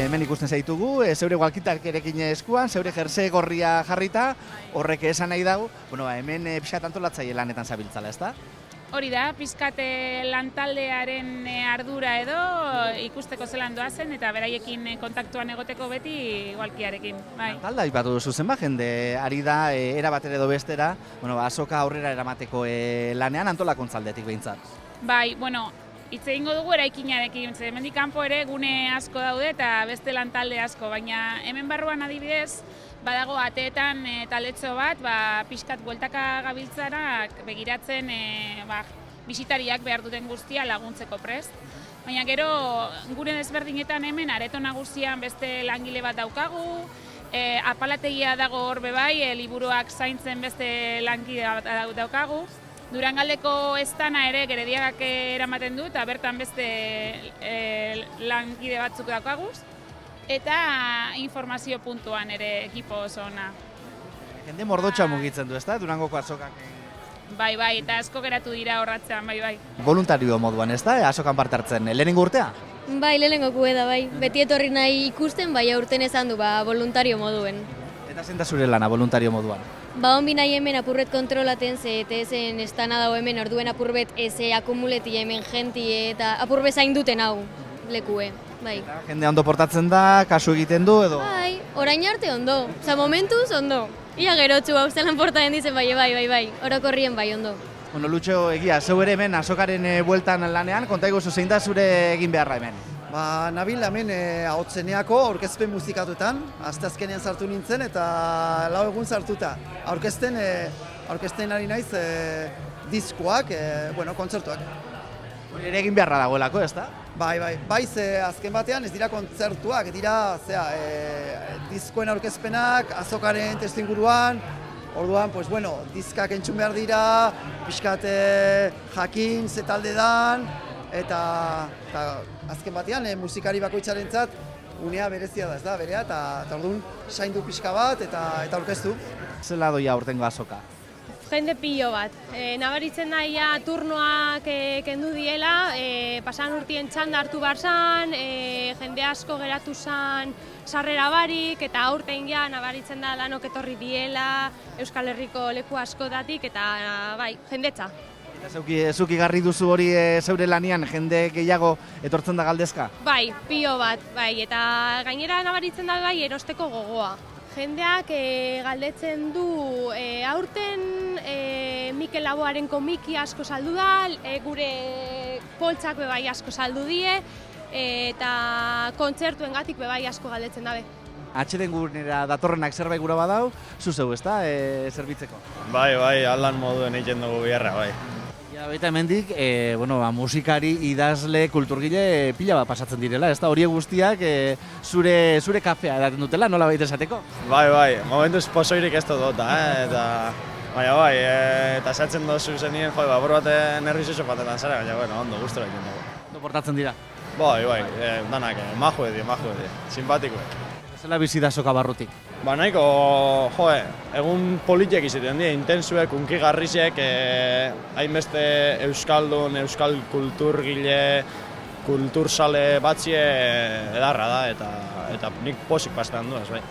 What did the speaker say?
hemen ikusten zaitugu, zeure walkitak erekin eskuan, zeure jerse gorria jarrita, horrek esan nahi dago, hemen pixkat antolatzaile lanetan zabiltzala, ezta? Hori da, pizkate lantaldearen ardura edo ikusteko zelan doazen eta beraiekin kontaktuan egoteko beti walkiarekin. Bai. Lantalda aipatu duzu zenbat jende ari da era batera edo bestera, azoka aurrera eramateko lanean antolakuntzaldetik behintzat. Bai, hitz egingo dugu eraikinarekin, hemendik kanpo ere gune asko daude eta beste lantalde asko, baina hemen barruan adibidez, badago ateetan taletxo bat, pixkat bueltaka gabiltzarak begiratzen bisitariak behar duten guztia laguntzeko prest. Baina gero, gure desberdinetan hemen areto nagusian beste langile bat daukagu, apalategia dago hor bai, liburuak zaintzen beste langile bat daukagu. Durangaldeko estana ere Gerediagak eramaten du eta bertan beste langile batzuk daukaguz. Eta informazio puntuan ere ekipo oso ona. Jende mordotxa mugitzen du, ezta? Durangoko azokak. Bai, eta asko geratu dira horratzean, bai. Voluntario moduan, ezta? Azokan parte hartzen. Lehenengo urtea? Bai, lehenengo da, bai. Beti etorri nahi ikusten, bai aurten esan du, voluntario moduen. Eta zein da zure lana, voluntario moduan? Onbi nahi hemen apurret kontrolaten, ze esen estana dago hemen orduen apurret eze akumuleti hemen jenti eta apurbe zain duten hau lekue. Bai. Jende ondo portatzen da, kasu egiten du edo? Bai, orain arte ondo. Momentuz ondo. Ia gerotxu hau zelan portatzen dizen bai. Orokorrien bai ondo. Lutxo, egia, zeu ere hemen azokaren bueltan lanean, konta iguzu zein da zure egin beharra hemen? Nabil hemen ahotzeneako aurkezpen musikatuetan, asteazkenean sartu nintzen eta 4 egun sartuta. Aurkezten ari naiz diskoak, kontzertuak. Hori ere egin beharra dagoelako, ezta? Bai, ze azken batean ez dira kontzertuak, dira diskoen aurkezpenak, azokaren testuinguruan, orduan, diskak entzun behar dira, pixkat jakin, ze talde dan, eta azken batean musikari bakoitzarentzat unea berezia da, ez da, berea, eta orduan saindu pixka bat eta aurkeztu. Zela doia aurtengo azoka? Jende pilo bat. Nabaritzen daia turnoak kendu diela, pasan urtien txanda hartu barzan, jende asko geratu zan sarrera barik, eta aurten nabaritzen da lanok etorri diela, Euskal Herriko leku askotatik, eta bai, jendetza. Eta zuk igarri duzu hori zeure lanian, jende gehiago etortzen da galdezka? Bai, pilo bat, bai, eta gainera nabaritzen da bai erosteko gogoa. Jendeak galdetzen du aurten Mikel Laboaren komiki asko saldu da, gure poltsak bebai asko saldu die, eta kontzertuengatik bebai asko galdetzen dabe. Atxeden gurnera datorrenak zerbait gura badau, zuzeu, ezta, zerbitzeko? Bai, alan moduen egiten dugu biharra, bai. Baita hemendik, musikari, idazle, kulturgile pila bat pasatzen direla, ezta horiek guztiak zure kafea edaten dutela, nola baita esateko? Bai, momentuz pozoirik ez dut, eta eta esatzen dozu zenien, bor baten nervioso patetan zara, baina ondo, gustora egiten dugu. Ondo portatzen dira? Bai, danak, majue di, simpatikoe. Zela bizi da soka barrutik? Nahiko, egun politiek izaten dira, intensuek, unkigarrizek, hainbeste euskaldun, euskal kulturgile, kultursale batzie edarra da, eta nik posik pastean du, ez bai.